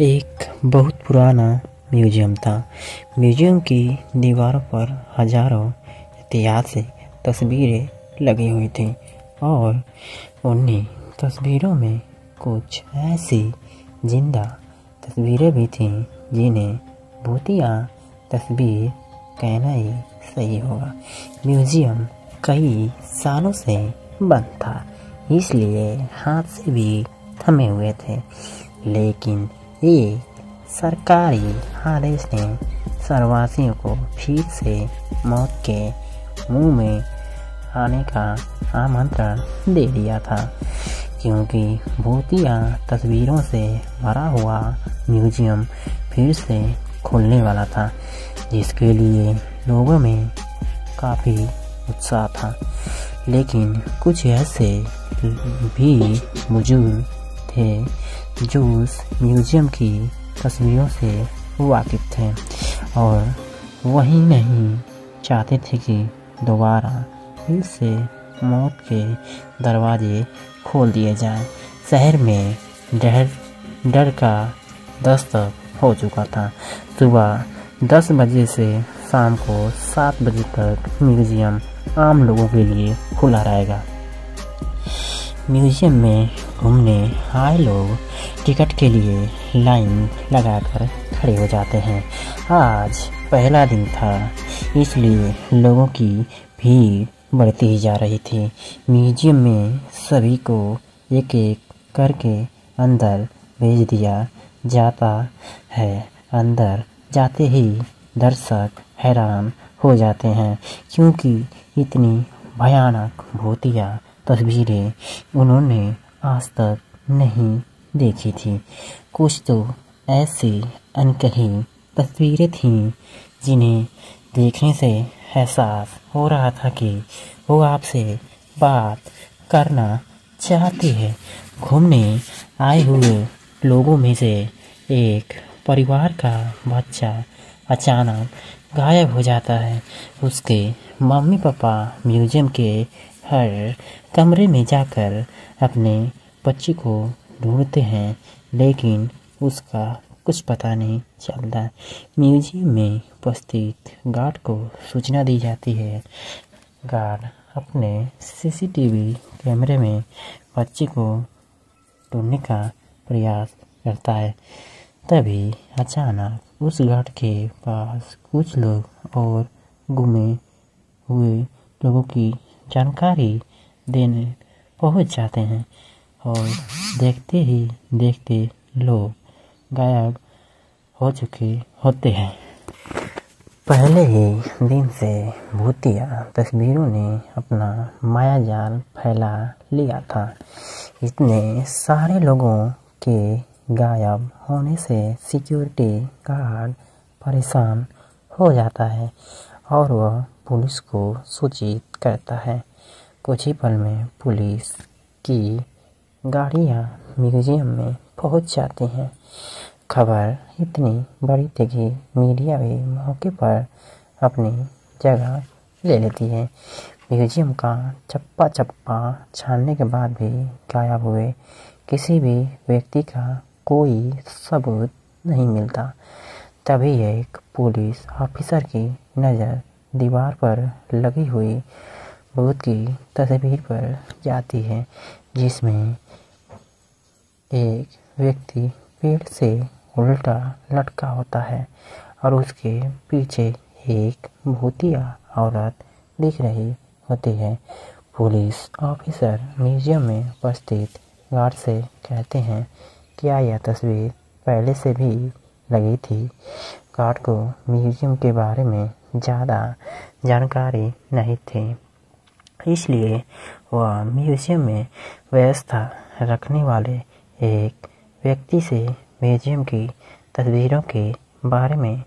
एक बहुत पुराना म्यूजियम था। म्यूजियम की दीवारों पर हजारों ऐतिहासिक तस्वीरें लगी हुई थीं और उन्हीं तस्वीरों में कुछ ऐसी जिंदा तस्वीरें भी थीं जिन्हें भूतिया तस्वीर कहना ही सही होगा। म्यूजियम कई सालों से बंद था, इसलिए हाथ से भी थमे हुए थे, लेकिन एक सरकारी आदेश ने शहरवासियों को फिर से मौत के मुंह में आने का आमंत्रण दे दिया था, क्योंकि भूतिया तस्वीरों से भरा हुआ म्यूजियम फिर से खुलने वाला था, जिसके लिए लोगों में काफ़ी उत्साह था। लेकिन कुछ ऐसे भी बुजुर्ग थे जो उस म्यूजियम की तस्वीरों से वाकिफ थे और वही नहीं चाहते थे कि दोबारा फिर से मौत के दरवाजे खोल दिए जाएं। शहर में डर का दस्तक हो चुका था। सुबह 10 बजे से शाम को 7 बजे तक म्यूजियम आम लोगों के लिए खुला रहेगा। म्यूजियम में घूमने आए लोग टिकट के लिए लाइन लगाकर खड़े हो जाते हैं। आज पहला दिन था, इसलिए लोगों की भीड़ बढ़ती ही जा रही थी। म्यूजियम में सभी को एक एक करके अंदर भेज दिया जाता है। अंदर जाते ही दर्शक हैरान हो जाते हैं, क्योंकि इतनी भयानक भूतिया तस्वीरें उन्होंने आज तक नहीं देखी थी। कुछ तो ऐसी अनकही तस्वीरें थीं जिन्हें देखने से एहसास हो रहा था कि वो आपसे बात करना चाहती है। घूमने आए हुए लोगों में से एक परिवार का बच्चा अचानक गायब हो जाता है। उसके मम्मी पापा म्यूजियम के हर कमरे में जाकर अपने बच्चे को ढूंढते हैं, लेकिन उसका कुछ पता नहीं चलता। म्यूजियम में उपस्थित गार्ड को सूचना दी जाती है। गार्ड अपने सीसीटीवी कैमरे में बच्चे को ढूंढने का प्रयास करता है। तभी अचानक उस गार्ड के पास कुछ लोग और गुमे हुए लोगों की जानकारी देने पहुंच जाते हैं और देखते ही देखते लोग गायब हो चुके होते हैं। पहले ही दिन से भूतिया तस्वीरों ने अपना मायाजाल फैला लिया था। इतने सारे लोगों के गायब होने से सिक्योरिटी गार्ड परेशान हो जाता है और वह पुलिस को सूचित करता है। कुछ ही पल में पुलिस की गाड़ियां म्यूजियम में पहुंच जाती हैं। खबर इतनी बड़ी थी कि मीडिया भी मौके पर अपनी जगह ले लेती है। म्यूजियम का चप्पा चप्पा छानने के बाद भी गायब हुए किसी भी व्यक्ति का कोई सबूत नहीं मिलता। तभी एक पुलिस ऑफिसर की नज़र दीवार पर लगी हुई भूत की तस्वीर पर जाती है, जिसमें एक व्यक्ति पेड़ से उल्टा लटका होता है और उसके पीछे एक भूतिया औरत दिख रही होती है। पुलिस ऑफिसर म्यूजियम में उपस्थित गार्ड से कहते हैं, क्या यह तस्वीर पहले से भी लगी थी? गार्ड को म्यूजियम के बारे में ज़्यादा जानकारी नहीं थी, इसलिए वह म्यूजियम में व्यवस्था रखने वाले एक व्यक्ति से म्यूजियम की तस्वीरों के बारे में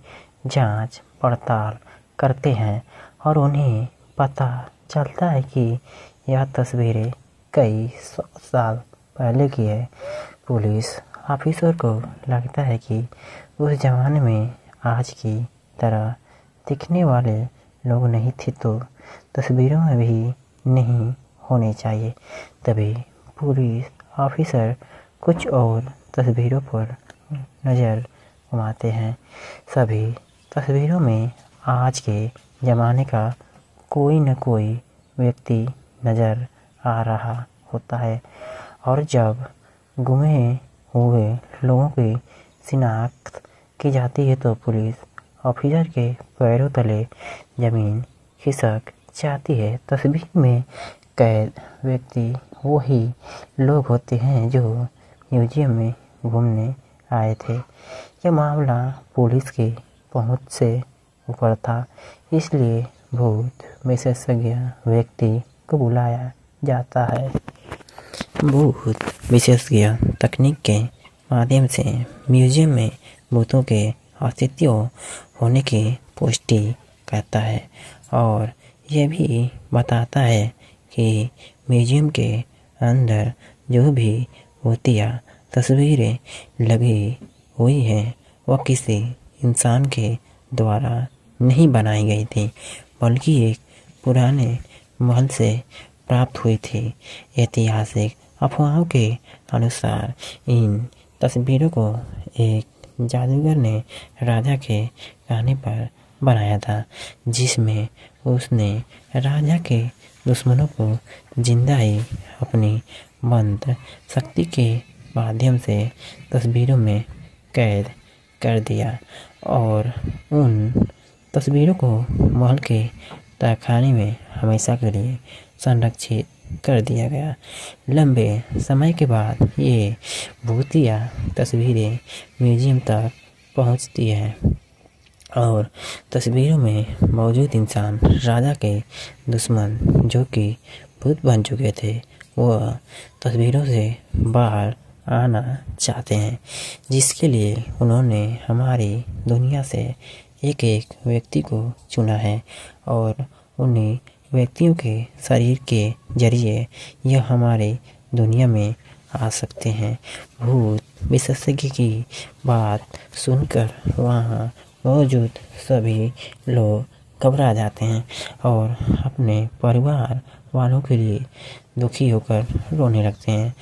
जांच पड़ताल करते हैं और उन्हें पता चलता है कि यह तस्वीरें कई 100 साल पहले की है। पुलिस ऑफिसर को लगता है कि उस जमाने में आज की तरह दिखने वाले लोग नहीं थे, तो तस्वीरों में भी नहीं होने चाहिए। तभी पुलिस ऑफिसर कुछ और तस्वीरों पर नज़र घुमाते हैं। सभी तस्वीरों में आज के ज़माने का कोई न कोई व्यक्ति नज़र आ रहा होता है और जब गुमे हुए लोगों की शिनाख्त की जाती है तो पुलिस ऑफिसर के पैरों तले ज़मीन खिसक जाती है। तस्वीर में कैद व्यक्ति वही लोग होते हैं जो म्यूजियम में घूमने आए थे। यह मामला पुलिस की पहुंच से ऊपर था, इसलिए भूत विशेषज्ञ व्यक्ति को बुलाया जाता है। भूत विशेषज्ञ तकनीक के माध्यम से म्यूजियम में भूतों के अस्तित्व होने की पुष्टि करता है और यह भी बताता है कि म्यूजियम के अंदर जो भी भूतिया तस्वीरें लगी हुई हैं वह किसी इंसान के द्वारा नहीं बनाई गई थी, बल्कि एक पुराने महल से प्राप्त हुई थी। ऐतिहासिक अफवाहों के अनुसार इन तस्वीरों को एक जादूगर ने राजा के कहने पर बनाया था, जिसमें उसने राजा के दुश्मनों को जिंदा ही अपनी मंत्र शक्ति के माध्यम से तस्वीरों में कैद कर दिया और उन तस्वीरों को महल के तहखाने में हमेशा के लिए संरक्षित कर दिया गया। लंबे समय के बाद ये भूतिया तस्वीरें म्यूजियम तक पहुंचती हैं और तस्वीरों में मौजूद इंसान राजा के दुश्मन जो कि भूत बन चुके थे वह तस्वीरों से बाहर आना चाहते हैं, जिसके लिए उन्होंने हमारी दुनिया से एक एक व्यक्ति को चुना है और उन्हीं व्यक्तियों के शरीर के जरिए यह हमारी दुनिया में आ सकते हैं। भूत विशेषज्ञ की बात सुनकर वहाँ मौजूद सभी लोग घबरा जाते हैं और अपने परिवार वालों के लिए दुखी होकर रोने लगते हैं।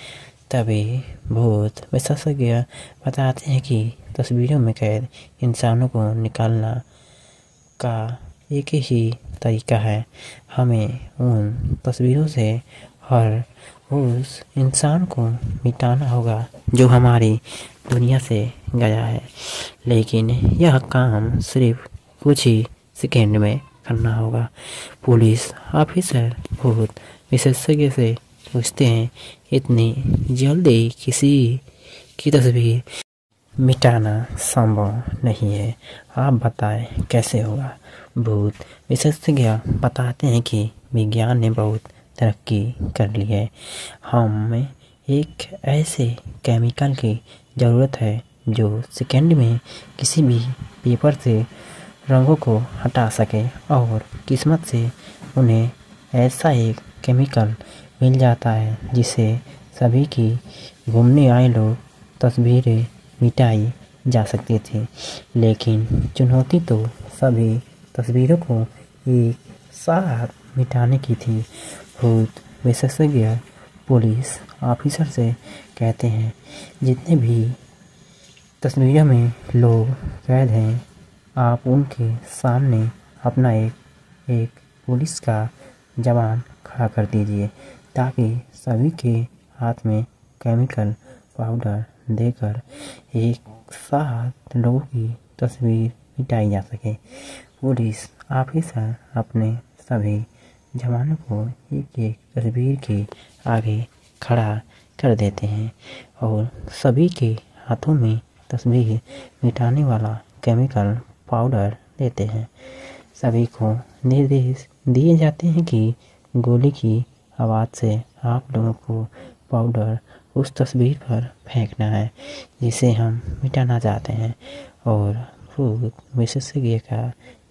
तभी भूत विशेषज्ञ बताते हैं कि तस्वीरों में कैद इंसानों को निकालना का एक ही तरीका है। हमें उन तस्वीरों से हर उस इंसान को मिटाना होगा जो हमारी दुनिया से गया है, लेकिन यह काम सिर्फ कुछ ही सेकेंड में करना होगा। पुलिस ऑफिसर भूत विशेषज्ञ से पूछते हैं, इतनी जल्दी किसी की तस्वीर मिटाना संभव नहीं है, आप बताएं कैसे होगा। भूत विशेषज्ञ बताते हैं कि विज्ञान ने बहुत तरक्की कर ली है। हमें एक ऐसे केमिकल की ज़रूरत है जो सेकंड में किसी भी पेपर से रंगों को हटा सके और किस्मत से उन्हें ऐसा एक केमिकल मिल जाता है जिससे सभी की घूमने आए लोग तस्वीरें मिटाई जा सकती थी। लेकिन चुनौती तो सभी तस्वीरों को एक साथ मिटाने की थी। भूत विशेषज्ञ पुलिस ऑफिसर से कहते हैं, जितने भी तस्वीरों में लोग कैद हैं आप उनके सामने अपना एक पुलिस का जवान खड़ा कर दीजिए ताकि सभी के हाथ में केमिकल पाउडर देकर एक साथ लोगों की तस्वीर मिटाई जा सके। पुलिस ऑफिसर अपने सभी जवानों को एक एक तस्वीर के आगे खड़ा कर देते हैं और सभी के हाथों में तस्वीर मिटाने वाला केमिकल पाउडर देते हैं। सभी को निर्देश दिए जाते हैं कि गोली की आवाज़ से आप लोगों को पाउडर उस तस्वीर पर फेंकना है जिसे हम मिटाना चाहते हैं। और भूत विशेषज्ञ का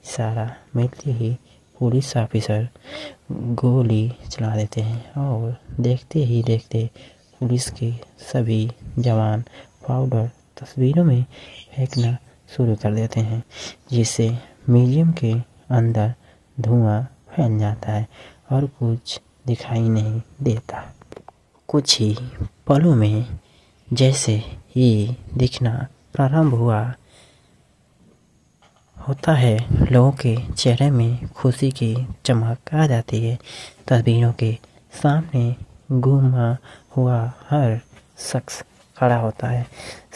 इशारा मिलते ही पुलिस ऑफिसर गोली चला देते हैं और देखते ही देखते पुलिस के सभी जवान पाउडर तस्वीरों में फेंकना शुरू कर देते हैं, जिससे म्यूजियम के अंदर धुआं फैल जाता है और कुछ दिखाई नहीं देता। कुछ ही पलों में जैसे ही दिखना प्रारंभ हुआ होता है, लोगों के चेहरे में खुशी की चमक आ जाती है। तस्वीरों के सामने गुमा हुआ हर शख्स खड़ा होता है।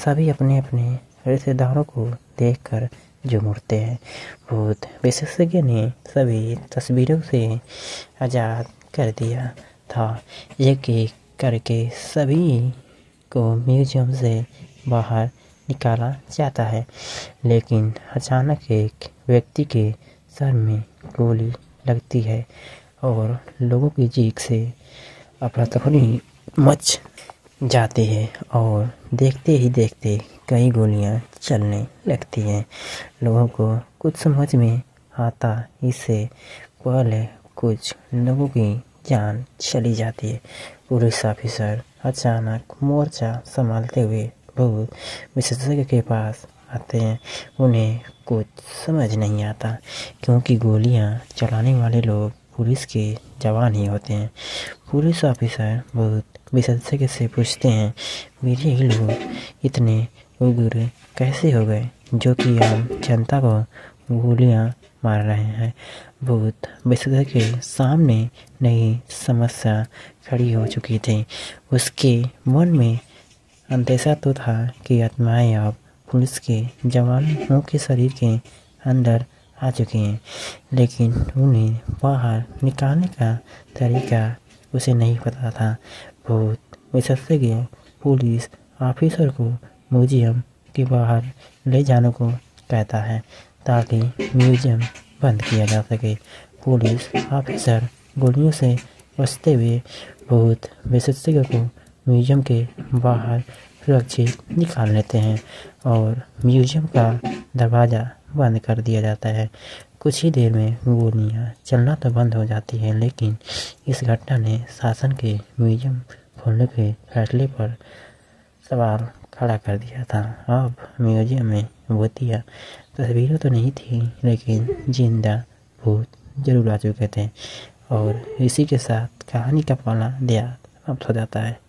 सभी अपने अपने रिश्तेदारों को देखकर झूम उठते हैं। भूत विशेषज्ञ ने सभी तस्वीरों से आज़ाद कर दिया था। एक एक करके सभी को म्यूजियम से बाहर निकाला जाता है, लेकिन अचानक एक व्यक्ति के सर में गोली लगती है और लोगों की चीख से अफरा-तफरी मच जाती है और देखते ही देखते कई गोलियां चलने लगती हैं। लोगों को कुछ समझ में आता, इससे पहले कुछ लोगों की जान चली जाती है। पुलिस ऑफिसर अचानक मोर्चा संभालते हुए भूत विशेषज्ञ के पास आते हैं। उन्हें कुछ समझ नहीं आता, क्योंकि गोलियां चलाने वाले लोग पुलिस के जवान ही होते हैं। पुलिस ऑफिसर भूत विशेषज्ञ से पूछते हैं, मेरे ही लोग इतने उग्र कैसे हो गए जो कि आम जनता को गोलियां मार रहे हैं। भूत विशेषज्ञ के सामने नई समस्या खड़ी हो चुकी थी। उसके मन में अंदेशा तो था कि आत्माएं अब पुलिस के जवानों के शरीर के अंदर आ चुकी हैं, लेकिन उन्हें बाहर निकालने का तरीका उसे नहीं पता था। भूत विशेषज्ञ पुलिस ऑफिसर को म्यूजियम के बाहर ले जाने को कहता है ताकि म्यूजियम बंद किया जा सके। पुलिस ऑफिसर गोलियों से बचते हुए भूत विशेषज्ञ को म्यूजियम के बाहर सुरक्षित निकाल लेते हैं और म्यूजियम का दरवाज़ा बंद कर दिया जाता है। कुछ ही देर में गोलियां चलना तो बंद हो जाती है, लेकिन इस घटना ने शासन के म्यूजियम खोलने के फैसले पर सवाल खड़ा कर दिया था। अब म्यूजियम में भूतिया तस्वीरें तो नहीं थी, लेकिन जिंदा भूत जरूर आ चुके थे। और इसी के साथ कहानी का पहला अध्याय समाप्त हो जाता है।